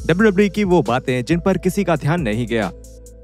WWE की वो बातें जिन पर किसी का ध्यान नहीं गया।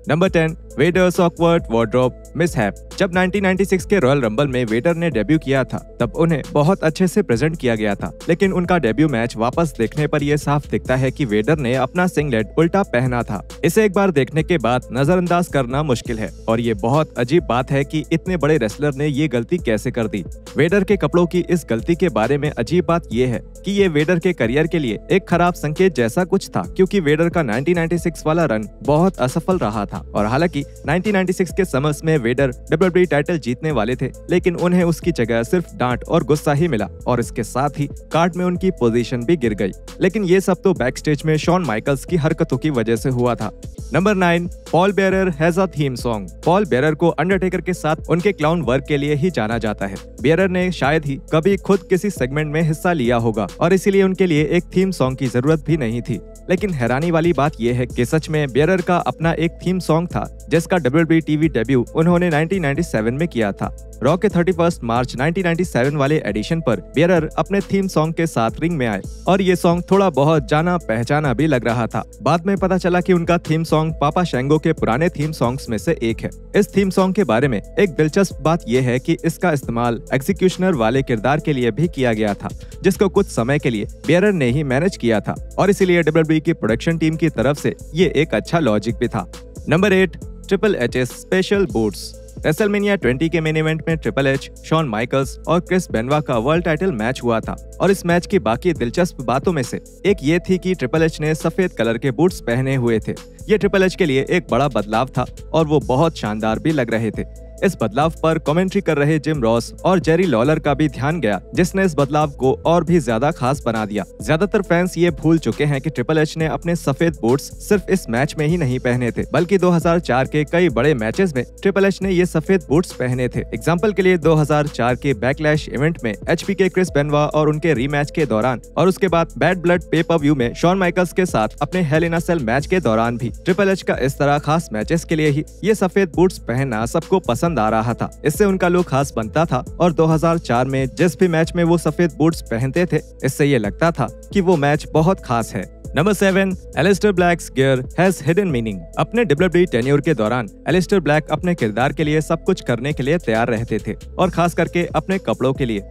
Number 10, Vader's awkward wardrobe mishap. जब 1996 के रॉयल रंबल में वेडर ने डेब्यू किया था तब उन्हें बहुत अच्छे से प्रेजेंट किया गया था, लेकिन उनका डेब्यू मैच वापस देखने पर यह साफ दिखता है कि वेडर ने अपना सिंगलेट उल्टा पहना था। इसे एक बार देखने के बाद नजरअंदाज करना मुश्किल है और ये बहुत अजीब बात है कि इतने बड़े रेसलर ने ये गलती कैसे कर दी। वेडर के कपड़ों की इस गलती के बारे में अजीब बात यह है कि ये वेडर के करियर के लिए एक खराब संकेत जैसा कुछ था, क्योंकि वेडर का 1996 वाला रन बहुत असफल रहा था और हालांकि 1996 के समर्स में वेडर WWE टाइटल जीतने वाले थे, लेकिन उन्हें उसकी जगह सिर्फ डांट और गुस्सा ही मिला और इसके साथ ही कार्ड में उनकी पोजीशन भी गिर गई। लेकिन ये सब तो बैकस्टेज में शॉन माइकल्स की हरकतों की वजह से हुआ था। Number 9, Paul bearer has a theme song. Paul bearer को अंडरटेकर के साथ उनके क्लाउन वर्क के लिए ही जाना जाता है। बेयरर ने शायद ही कभी खुद किसी सेगमेंट में हिस्सा लिया होगा और इसीलिए उनके लिए एक थीम सॉन्ग की जरूरत भी नहीं थी। लेकिन हैरानी वाली बात यह है कि सच में बेयरर का अपना एक थीम सॉन्ग था जिसका WWE टीवी डेब्यू उन्होंने 1997 में किया था। रॉ के 31 मार्च 1997 वाले एडिशन पर बेयरर अपने थीम सॉन्ग के साथ रिंग में आए और ये सॉन्ग थोड़ा बहुत जाना पहचाना भी लग रहा था। बाद में पता चला कि उनका थीम सॉन्ग पापा शैंगो के पुराने थीम सॉन्ग्स में से एक है। इस थीम सॉन्ग के बारे में एक दिलचस्प बात यह है कि इसका इस्तेमाल एग्जीक्यूशनर वाले किरदार के लिए भी किया गया था, जिसको कुछ समय के लिए बेयरर ने ही मैनेज किया था और इसीलिए WWE की प्रोडक्शन टीम की तरफ से ये एक अच्छा लॉजिक भी था। Number 8, triple H special boots. WrestleMania 20 के मेन इवेंट में ट्रिपल एच, शॉन माइकल्स और क्रिस बेनवा का वर्ल्ड टाइटल मैच हुआ था और इस मैच की बाकी दिलचस्प बातों में से एक ये थी कि ट्रिपल एच ने सफेद कलर के बूट्स पहने हुए थे। ये ट्रिपल एच के लिए एक बड़ा बदलाव था और वो बहुत शानदार भी लग रहे थे। इस बदलाव पर कमेंट्री कर रहे जिम रॉस और जेरी लॉलर का भी ध्यान गया, जिसने इस बदलाव को और भी ज्यादा खास बना दिया। ज्यादातर फैंस ये भूल चुके हैं कि ट्रिपल एच ने अपने सफेद बूट्स सिर्फ इस मैच में ही नहीं पहने थे, बल्कि 2004 के कई बड़े मैचेस में ट्रिपल एच ने ये सफेद बूट्स पहने थे। एग्जाम्पल के लिए 2004 के बैकलैश इवेंट में एचपी के क्रिस बेनवा और उनके रीमैच के दौरान और उसके बाद बैड ब्लड पे पर व्यू में शॉन माइकल्स के साथ अपने हेल इन अ सेल मैच के दौरान भी ट्रिपल एच का इस तरह खास मैचेस के लिए ही ये सफेद बूट्स पहनना सबको पसंद आ रहा था। इससे उनका लुक खास बनता था और 2004 में जिस भी मैच में वो सफेद बूट्स पहनते थे, इससे ये लगता था कि वो मैच बहुत खास है। Number 7, Aleister Black's gear has hidden meaning. अपने WWE टेन्योर के दौरान एलिस्टर ब्लैक अपने किरदार के लिए सब कुछ करने के लिए तैयार रहते थे और खास करके अपने कपड़ों के लिए।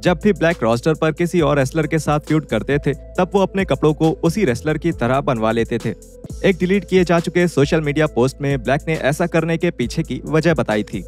जब भी ब्लैक रोस्टर पर किसी और रेसलर के साथ फ्यूड करते थे तब वो अपने कपड़ों को उसी रेसलर की तरह बनवा लेते थे। एक डिलीट किए जा चुके सोशल मीडिया पोस्ट में ब्लैक ने ऐसा करने के पीछे की वजह बताई थी।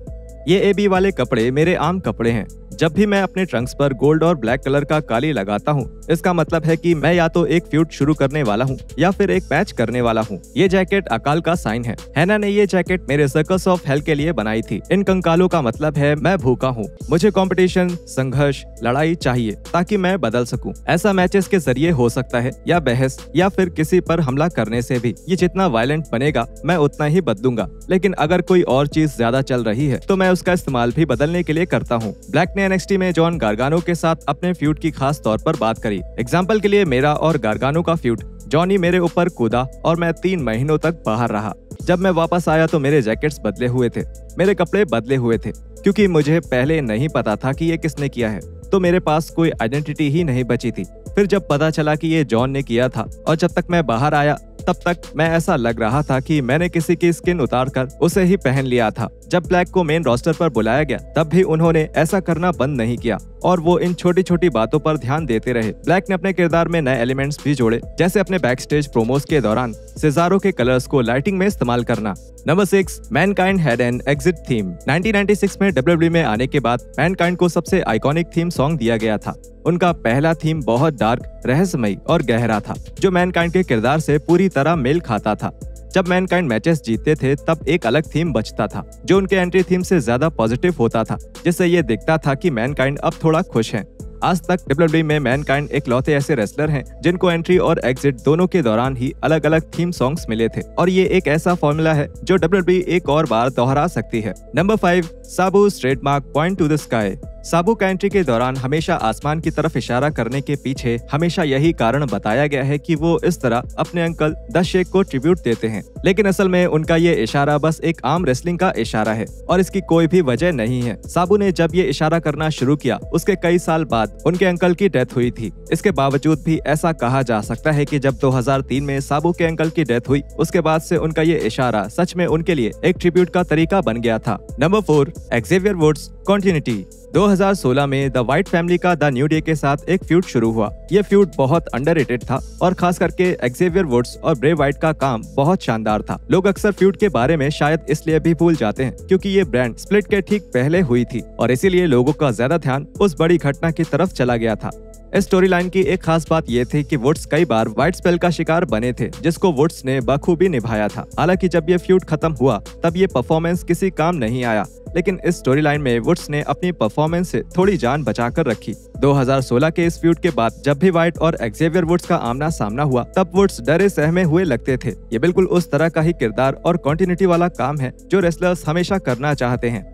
ये AB वाले कपड़े मेरे आम कपड़े हैं। जब भी मैं अपने ट्रंक्स पर गोल्ड और ब्लैक कलर का काली लगाता हूँ, इसका मतलब है कि मैं या तो एक फ्यूड शुरू करने वाला हूँ या फिर एक मैच करने वाला हूँ। ये जैकेट अकाल का साइन है। हैना ने ये जैकेट मेरे सर्कस ऑफ हेल के लिए बनाई थी। इन कंकालों का मतलब है मैं भूखा हूँ, मुझे कंपटीशन, संघर्ष, लड़ाई चाहिए ताकि मैं बदल सकूं। ऐसा मैचेस के जरिए हो सकता है या बहस या फिर किसी पर हमला करने से भी। ये जितना वायलेंट बनेगा मैं उतना ही बदलूंगा, लेकिन अगर कोई और चीज ज्यादा चल रही है तो मैं उसका इस्तेमाल भी बदलने के लिए करता हूँ। ब्लैक ने NXT में जॉन गार्गानो के साथ अपने फ्यूड की खास तौर पर बात करी। एग्जाम्पल के लिए मेरा और गार्गानो का फ्यूड, जॉनी मेरे ऊपर कूदा और मैं 3 महीनों तक बाहर रहा। जब मैं वापस आया तो मेरे जैकेट्स बदले हुए थे, मेरे कपड़े बदले हुए थे, क्योंकि मुझे पहले नहीं पता था कि ये किसने किया है, तो मेरे पास कोई आइडेंटिटी ही नहीं बची थी। फिर जब पता चला कि ये जॉन ने किया था और जब तक मैं बाहर आया तब तक मैं ऐसा लग रहा था कि मैंने किसी की स्किन उतारकर उसे ही पहन लिया था। जब ब्लैक को मेन रोस्टर पर बुलाया गया तब भी उन्होंने ऐसा करना बंद नहीं किया और वो इन छोटी छोटी बातों पर ध्यान देते रहे। ब्लैक ने अपने किरदार में नए एलिमेंट्स भी जोड़े, जैसे अपने बैकस्टेज प्रोमोस के दौरान सेजारो के कलर्स को लाइटिंग में इस्तेमाल करना। Number 6, Mankind had an exit theme. 1996 में WWE में आने के बाद मैनकाइंड को सबसे आइकॉनिक थीम सॉन्ग दिया गया था। उनका पहला थीम बहुत डार्क, रहस्यमयी और गहरा था, जो मैनकाइंड के किरदार से पूरी तरह मेल खाता था। जब मैनकाइंड मैचेस जीतते थे तब एक अलग थीम बचता था, जो उनके एंट्री थीम से ज्यादा पॉजिटिव होता था, जिससे ये दिखता था कि मैनकाइंड अब थोड़ा खुश हैं। आज तक WWE में मैनकाइंड इकलौते ऐसे रेसलर हैं जिनको एंट्री और एग्जिट दोनों के दौरान ही अलग अलग थीम सॉन्ग्स मिले थे और ये एक ऐसा फॉर्मूला है जो WWE एक और बार दोहरा सकती है। नंबर 5, साबू's trademark point to the sky. Sabu का एंट्री के दौरान हमेशा आसमान की तरफ इशारा करने के पीछे हमेशा यही कारण बताया गया है कि वो इस तरह अपने अंकल द शेख को ट्रिब्यूट देते हैं, लेकिन असल में उनका ये इशारा बस एक आम रेसलिंग का इशारा है और इसकी कोई भी वजह नहीं है। साबू ने जब ये इशारा करना शुरू किया उसके कई साल बाद उनके अंकल की डेथ हुई थी। इसके बावजूद भी ऐसा कहा जा सकता है कि जब 2003 में साबू के अंकल की डेथ हुई उसके बाद से उनका ये इशारा सच में उनके लिए एक ट्रिब्यूट का तरीका बन गया था। Number 4, Xavier woods continuity. 2016 में द व्हाइट फैमिली का द न्यू डे के साथ एक फ्यूड शुरू हुआ। ये फ्यूड बहुत अंडररेटेड था और खास करके एक्जेवियर वुड्स और ब्रे व्हाइट का काम बहुत शानदार था। लोग अक्सर फ्यूड के बारे में शायद इसलिए भी भूल जाते हैं क्योंकि ये ब्रांड स्प्लिट के ठीक पहले हुई थी और इसीलिए लोगों का ज्यादा ध्यान उस बड़ी घटना की तरफ चला गया था। इस स्टोरी लाइन की एक खास बात ये थी कि वुड्स कई बार व्हाइट स्पेल का शिकार बने थे जिसको वुड्स ने बखूबी निभाया था। हालांकि जब ये फ्यूड खत्म हुआ तब ये परफॉर्मेंस किसी काम नहीं आया, लेकिन इस स्टोरी लाइन में वुड्स ने अपनी परफॉर्मेंस से थोड़ी जान बचाकर रखी। 2016 के इस फ्यूड के बाद जब भी व्हाइट और एक्जेवियर वुड्स का आमना सामना हुआ तब वुड्स डरे सहमे हुए लगते थे। ये बिल्कुल उस तरह का ही किरदार और कंटिन्यूटी वाला काम है जो रेसलर्स हमेशा करना चाहते हैं।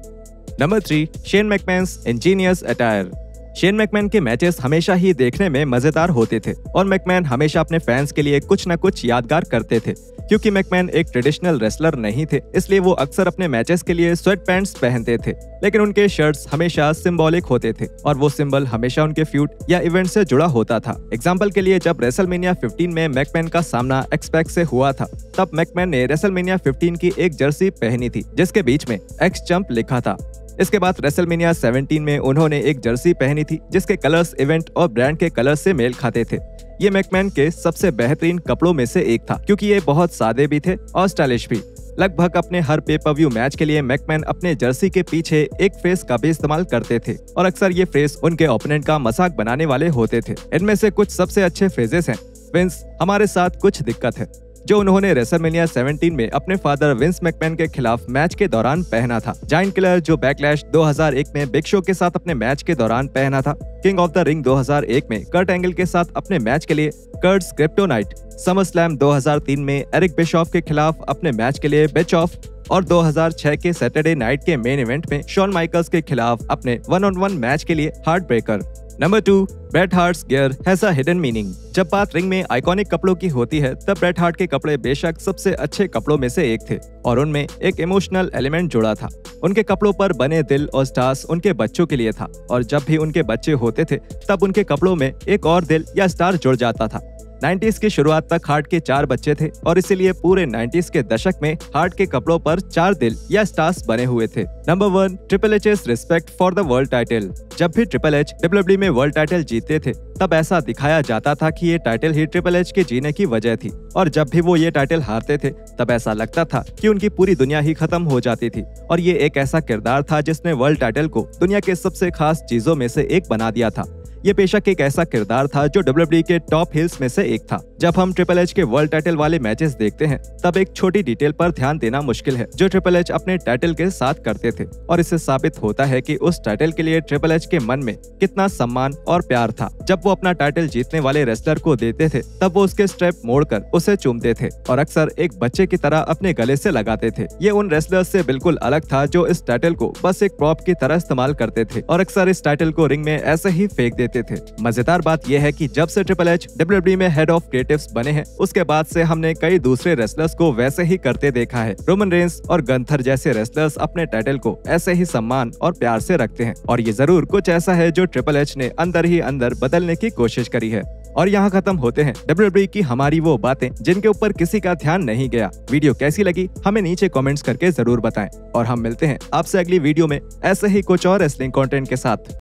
Number 3, Shane McMahon's ingenious attire. Shane McMahon के मैचेस हमेशा ही देखने में मजेदार होते थे और मैकमैन हमेशा अपने फैंस के लिए कुछ न कुछ यादगार करते थे। क्योंकि मैकमैन एक ट्रेडिशनल रेसलर नहीं थे इसलिए वो अक्सर अपने मैचेस के लिए स्वेट पैंट्स पहनते थे, लेकिन उनके शर्ट्स हमेशा सिंबॉलिक होते थे और वो सिंबल हमेशा उनके फ्यूड या इवेंट से जुड़ा होता था। एग्जाम्पल के लिए जब रेसलमेनिया 15 में मैकमैन का सामना एक्स-पैक से हुआ था तब मैकमैन ने रेसलमेनिया 15 की एक जर्सी पहनी थी जिसके बीच में एक्स चंप लिखा था। इसके बाद रेसलमेनिया 17 में उन्होंने एक जर्सी पहनी थी जिसके कलर्स इवेंट और ब्रांड के कलर्स से मेल खाते थे। ये मैकमैन के सबसे बेहतरीन कपड़ों में से एक था क्योंकि ये बहुत सादे भी थे और स्टाइलिश भी। लगभग अपने हर पे-पर-व्यू मैच के लिए मैकमैन अपने जर्सी के पीछे एक फ्रेज का भी इस्तेमाल करते थे और अक्सर ये फ्रेज उनके ओपोनेंट का मजाक बनाने वाले होते थे। इनमें से कुछ सबसे अच्छे फ्रेजेस हैं, विंस हमारे साथ कुछ दिक्कत है, जो उन्होंने रेसलमेनिया 17 में अपने फादर विंस मैकमैन के खिलाफ मैच के दौरान पहना था। जायंट किलर जो बैकलैश 2001 में बिग शो के साथ अपने मैच के दौरान पहना था। किंग ऑफ द रिंग 2001 में कर्ट एंगल के साथ अपने मैच के लिए कर्ट्स क्रिप्टोनाइट। समर स्लैम 2003 में एरिक बिशॉफ के खिलाफ अपने मैच के लिए बिशॉफ और 2006 के सैटरडे नाइट के मेन इवेंट में शॉन माइकल्स के खिलाफ अपने 1-on-1 मैच के लिए heartbreaker. Number 2, Bret Hart's gear has a hidden meaning. जब बात रिंग में आइकॉनिक कपड़ों की होती है तब ब्रेट हार्ट के कपड़े बेशक सबसे अच्छे कपड़ों में से एक थे और उनमें एक इमोशनल एलिमेंट जुड़ा था। उनके कपड़ों पर बने दिल और स्टार्स उनके बच्चों के लिए था और जब भी उनके बच्चे होते थे तब उनके कपड़ों में एक और दिल या स्टार जुड़ जाता था। 90s की शुरुआत तक हार्ट के 4 बच्चे थे और इसीलिए पूरे 90s के दशक में हार्ट के कपड़ों पर 4 दिल या स्टार्स बने हुए थे। नंबर 1, ट्रिपल एच's respect for the world title. जब भी ट्रिपल एच WWE में वर्ल्ड टाइटल जीतते थे तब ऐसा दिखाया जाता था कि ये टाइटल ही ट्रिपल एच के जीने की वजह थी और जब भी वो ये टाइटल हारते थे तब ऐसा लगता था कि उनकी पूरी दुनिया ही खत्म हो जाती थी और ये एक ऐसा किरदार था जिसने वर्ल्ड टाइटल को दुनिया के सबसे खास चीजों में से एक बना दिया था। ये बेशक एक ऐसा किरदार था जो WWE के टॉप हील्स में से एक था। जब हम ट्रिपल एच के वर्ल्ड टाइटल वाले मैचेस देखते हैं तब एक छोटी डिटेल पर ध्यान देना मुश्किल है जो ट्रिपल एच अपने टाइटल के साथ करते थे और इससे साबित होता है कि उस टाइटल के लिए ट्रिपल एच के मन में कितना सम्मान और प्यार था। जब वो अपना टाइटल जीतने वाले रेसलर को देते थे तब वो उसके स्ट्रैप मोड़कर उसे चूमते थे और अक्सर एक बच्चे की तरह अपने गले से लगाते थे। ये उन रेसलर्स से बिल्कुल अलग था जो इस टाइटल को बस एक प्रॉप की तरह इस्तेमाल करते थे और अक्सर इस टाइटल को रिंग में ऐसे ही फेंक देते थे। मजेदार बात यह है कि जब से ट्रिपल एच WWE में हेड ऑफ क्रिएटिव्स बने हैं उसके बाद से हमने कई दूसरे रेसलर्स को वैसे ही करते देखा है। रोमन रेंस और गंथर जैसे रेसलर्स अपने टाइटल को ऐसे ही सम्मान और प्यार से रखते हैं और ये जरूर कुछ ऐसा है जो ट्रिपल एच ने अंदर ही अंदर बदलने की कोशिश करी है। और यहाँ खत्म होते हैं WWE की हमारी वो बातें जिनके ऊपर किसी का ध्यान नहीं गया। वीडियो कैसी लगी हमें नीचे कमेंट्स करके जरूर बताएं और हम मिलते हैं आपसे अगली वीडियो में ऐसे ही कुछ और रेसलिंग कंटेंट के साथ।